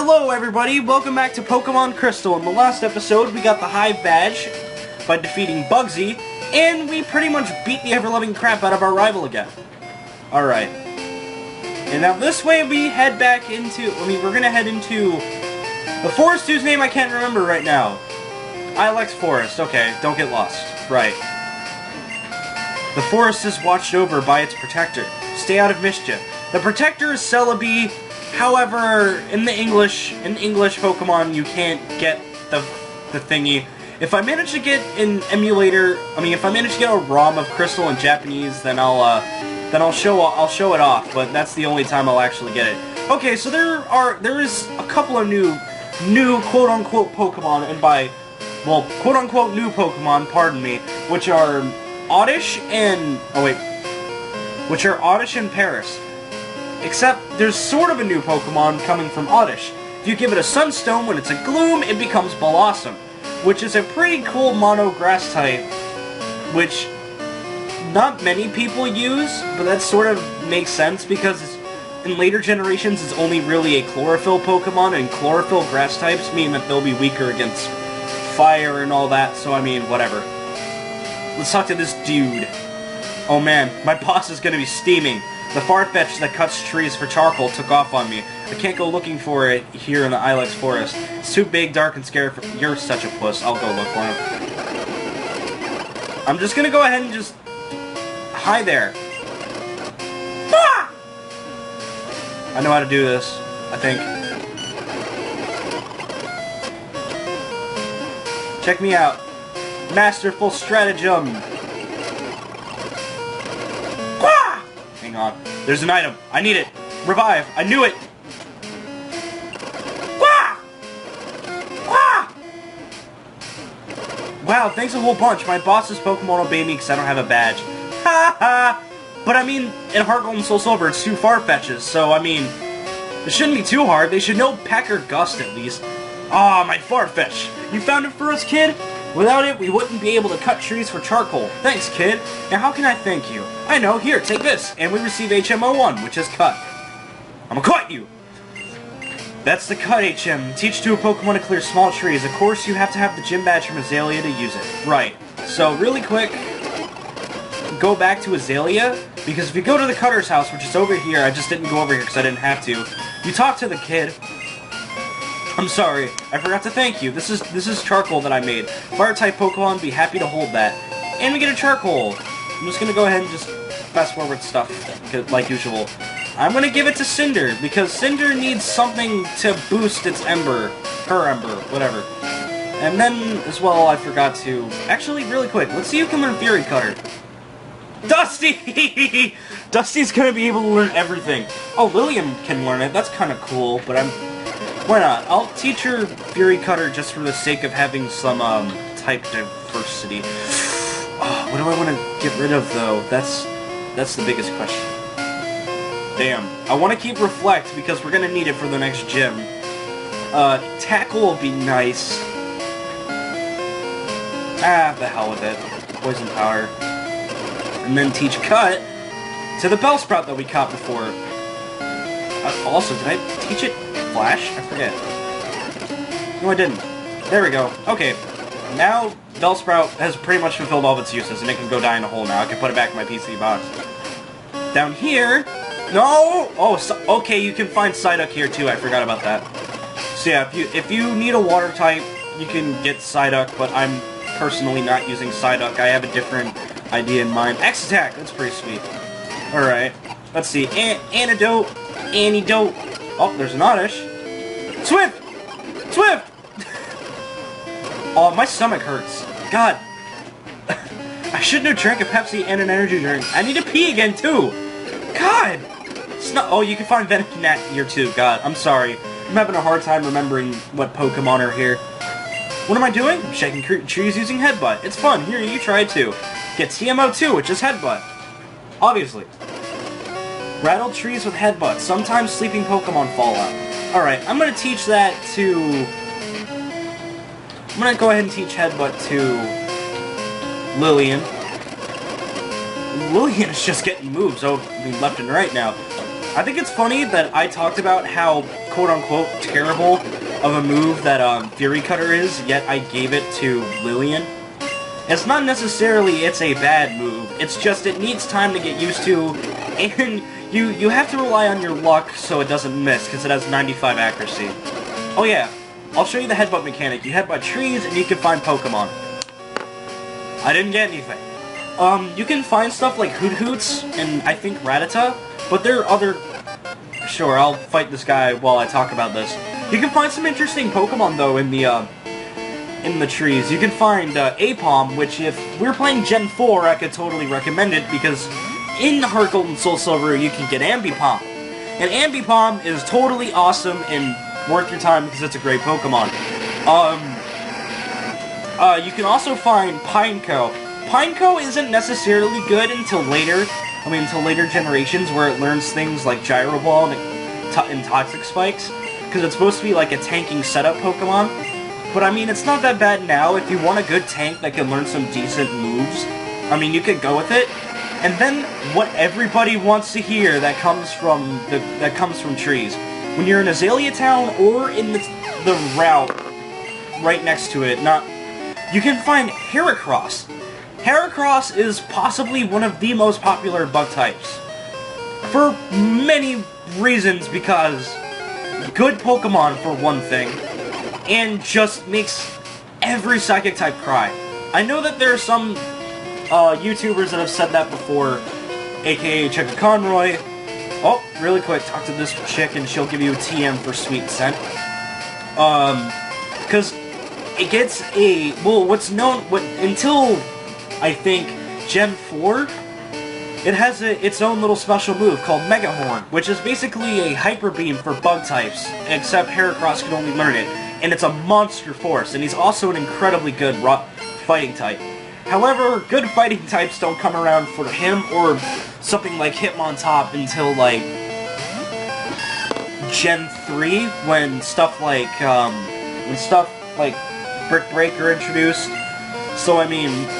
Hello everybody, welcome back to Pokemon Crystal. In the last episode, we got the Hive Badge by defeating Bugsy, and we pretty much beat the ever-loving crap out of our rival again. Alright. And now this way we head back into, we're gonna head into the forest whose name I can't remember right now. Ilex Forest, okay, don't get lost. Right. The forest is watched over by its protector. Stay out of mischief. The protector is Celebi. However, in English Pokemon, you can't get the thingy. If I manage to get an emulator, if I manage to get a ROM of Crystal in Japanese, then I'll show it off. But that's the only time I'll actually get it. Okay, so there is a couple of new quote unquote Pokemon, and by quote unquote new Pokemon, pardon me, which are Oddish and Paris. Except, there's sort of a new Pokemon coming from Oddish. If you give it a Sunstone when it's a Gloom, it becomes Blossom, which is a pretty cool mono grass type, which not many people use, but that sort of makes sense because in later generations it's only really a Chlorophyll Pokemon, and Chlorophyll grass types mean that they'll be weaker against fire and all that, so whatever. Let's talk to this dude. Oh man, my boss is gonna be steaming. The Farfetch that cuts trees for charcoal took off on me. I can't go looking for it here in the Ilex Forest. It's too big, dark, and scary for— You're such a puss. I'll go look for him. I'm just gonna go ahead and just— Hi there. Ah! I know how to do this, I think. Check me out. Masterful stratagem. Hang on. There's an item. I need it. Revive. I knew it. Wah! Wah! Wow, thanks a whole bunch. My boss's Pokemon obey me because I don't have a badge. Ha ha! But in Heart Gold and Soul Silver, it's 2 Farfetches, so it shouldn't be too hard. They should know Peck or Gust at least. Ah, my Farfetch! You found it for us, kid? Without it, we wouldn't be able to cut trees for charcoal. Thanks, kid. Now how can I thank you? I know, here, take this. And we receive HM01, which is cut. I'm gonna cut you! That's the cut, HM. Teach to a Pokemon to clear small trees. Of course, you have to have the gym badge from Azalea to use it. Right. So, really quick, go back to Azalea, because if you go to the Cutter's house, which is over here, I just didn't go over here because I didn't have to, you talk to the kid. I'm sorry, I forgot to thank you. This is charcoal that I made. Fire-type Pokemon would be happy to hold that. And we get a charcoal. I'm just gonna go ahead and just fast-forward stuff, like usual. I'm gonna give it to Cinder, because Cinder needs something to boost its Ember. Her Ember, whatever. And then, as well, I forgot to— Actually, really quick, let's see who can learn Fury Cutter. Dusty! Dusty's gonna be able to learn everything. Oh, Lillian can learn it. That's kind of cool, but why not? I'll teach her Fury Cutter just for the sake of having some, type diversity. Oh, what do I want to get rid of, though? That's the biggest question. Damn. I want to keep Reflect, because we're gonna need it for the next gym. Tackle will be nice. Ah, the hell with it. Poison Power. And then teach Cut to the Bellsprout that we caught before. Also, did I teach it Flash? I forget. No, I didn't. There we go. Okay. Now, Bellsprout has pretty much fulfilled all of its uses, and it can go die in a hole now. I can put it back in my PC box. Down here... No! Oh, so, okay, you can find Psyduck here, too. I forgot about that. So yeah, if you need a water type, you can get Psyduck, but I'm personally not using Psyduck. I have a different idea in mind. X-Attack! That's pretty sweet. Alright. Let's see. Antidote. Oh, there's an Oddish. Swift! Swift! Oh, my stomach hurts. God. I shouldn't have drank a Pepsi and an energy drink. I need to pee again, too. God. Oh, you can find Venonat here, too. God, I'm sorry. I'm having a hard time remembering what Pokemon are here. What am I doing? I'm shaking trees using Headbutt. It's fun. Here, you try it, too. Get TMO2, which is Headbutt. Obviously. Rattle trees with Headbutt. Sometimes sleeping Pokemon fall out. Alright, I'm gonna teach that to... I'm gonna go ahead and teach Headbutt to Lillian. Lillian is just getting moves left and right now. I think it's funny that I talked about how quote-unquote terrible of a move that Fury Cutter is, yet I gave it to Lillian. It's not necessarily it's a bad move, it's just it needs time to get used to, and you have to rely on your luck so it doesn't miss, because it has 95 accuracy. Oh yeah, I'll show you the headbutt mechanic. You headbutt trees and you can find Pokemon. I didn't get anything. You can find stuff like Hoot Hoots and I think Rattata, but there are other... Sure, I'll fight this guy while I talk about this. You can find some interesting Pokemon though in the trees. You can find Apom, which if we're playing Gen 4, I could totally recommend it because in Heart Gold and Soul Silver you can get Ambipom. And Ambipom is totally awesome and worth your time because it's a great Pokemon. You can also find Pineco. Pineco isn't necessarily good until later. Until later generations where it learns things like Gyro Ball and Toxic Spikes. Because it's supposed to be like a tanking setup Pokemon. But it's not that bad now. If you want a good tank that can learn some decent moves, you could go with it. And then what everybody wants to hear that comes from trees. When you're in Azalea Town or in the route right next to it, you can find Heracross. Heracross is possibly one of the most popular bug types. For many reasons, because good Pokemon for one thing, and just makes every Psychic type cry. I know that there are some YouTubers that have said that before, aka Chicka Conroy. Oh, really quick, talk to this chick and she'll give you a TM for Sweet Scent. Because it gets until I think Gen 4, it has its own little special move called Mega Horn, which is basically a Hyper Beam for bug types, except Heracross can only learn it, and it's a monster force, and he's also an incredibly good fighting type. However, good fighting types don't come around for him or something like Hitmontop until like Gen 3, when stuff like Brick Break are introduced. So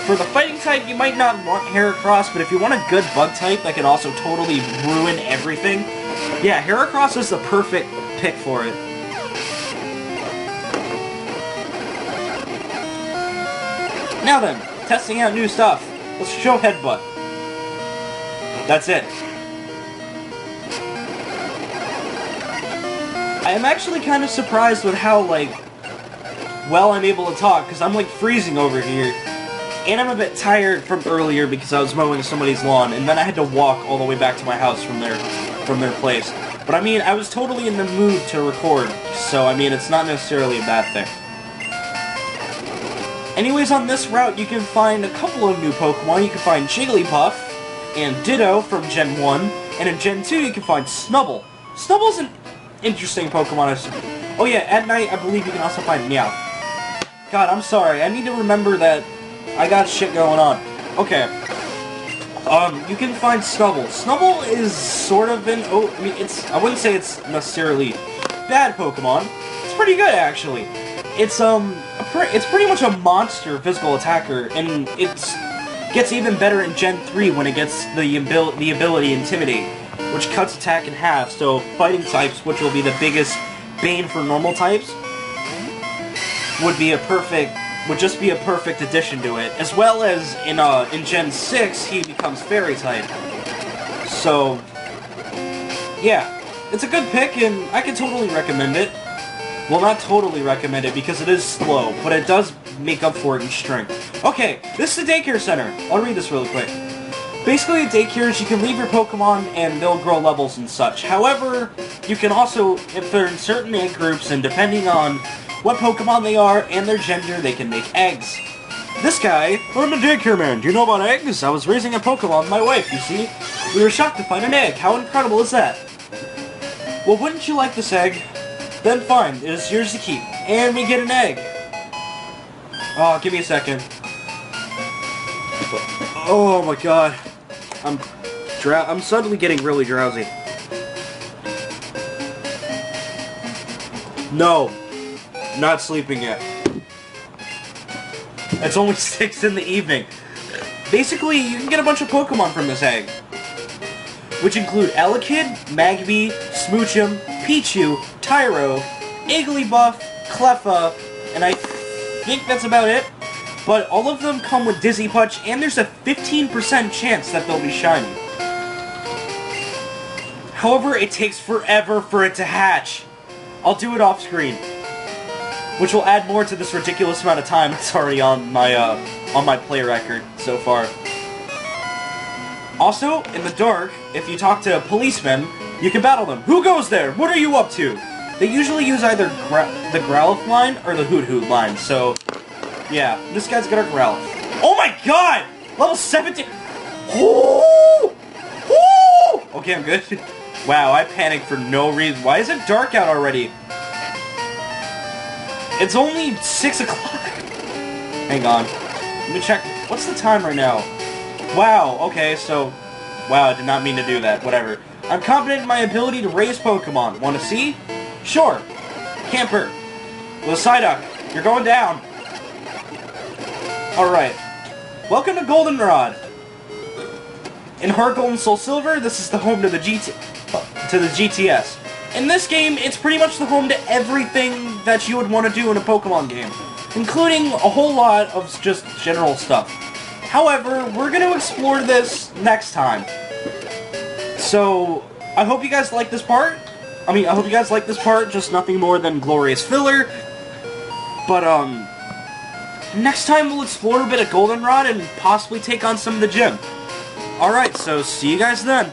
for the fighting type, you might not want Heracross, but if you want a good bug type that can also totally ruin everything, yeah, Heracross is the perfect pick for it. Now then, testing out new stuff. Let's show Headbutt. That's it. I am actually kind of surprised with how, well I'm able to talk, because I'm, freezing over here. And I'm a bit tired from earlier because I was mowing somebody's lawn, and then I had to walk all the way back to my house from their place. But I was totally in the mood to record, so it's not necessarily a bad thing. Anyways, on this route, you can find a couple of new Pokemon. You can find Jigglypuff and Ditto from Gen 1, and in Gen 2 you can find Snubbull. Snubble's an interesting Pokemon. Oh yeah, at night I believe you can also find Meowth. God, I'm sorry, I need to remember that I got shit going on. Okay. You can find Snubbull. Snubbull is sort of an... I wouldn't say it's necessarily bad Pokemon. It's pretty good, actually. It's pretty much a monster physical attacker, and it gets even better in Gen 3 when it gets the ability Intimidate, which cuts attack in half, so fighting types, which will be the biggest bane for normal types, would just be a perfect addition to it. As well as in Gen 6, he becomes Fairy type. So yeah, it's a good pick, and I can totally recommend it. Well, not totally recommend it because it is slow, but it does make up for it in strength. Okay, this is the daycare center. I'll read this really quick. Basically, at daycares, you can leave your Pokemon and they'll grow levels and such. However, you can also, if they're in certain egg groups, and depending on what Pokemon they are and their gender, they can make eggs. This guy, I'm a daycare man. Do you know about eggs? I was raising a Pokemon with my wife, you see. We were shocked to find an egg. How incredible is that? Well, wouldn't you like this egg? Then fine, it is yours to keep. And we get an egg. Oh, give me a second. Oh my god. I'm suddenly getting really drowsy. No. Not sleeping yet. It's only 6 in the evening. Basically, you can get a bunch of Pokemon from this egg, which include Elekid, Magby, Smoochum, Pichu, Tyro, Igglybuff, Cleffa, and I think that's about it. But all of them come with Dizzy Punch, and there's a 15% chance that they'll be shiny. However, it takes forever for it to hatch. I'll do it off screen, which will add more to this ridiculous amount of time that's already on my play record so far. Also, in the dark, if you talk to policemen, you can battle them. Who goes there? What are you up to? They usually use either the Growlithe line or the Hoot Hoot line, so yeah, this guy's got a Growlithe. Oh my god! Level 17! Ooh! Ooh! Okay, I'm good. Wow, I panicked for no reason. Why is it dark out already? It's only 6 o'clock. Hang on. Let me check. What's the time right now? Wow, okay, so... Wow, I did not mean to do that. Whatever. I'm confident in my ability to raise Pokemon. Want to see? Sure. Camper. With a Psyduck. You're going down. Alright. Welcome to Goldenrod. In Heart Gold and Soul Silver, this is the home to the GTS. In this game, it's pretty much the home to everything that you would want to do in a Pokemon game, including a whole lot of just general stuff. However, we're going to explore this next time. So, I hope you guys like this part. I hope you guys like this part, just nothing more than glorious filler. But, next time we'll explore a bit of Goldenrod and possibly take on some of the gym. Alright, so see you guys then.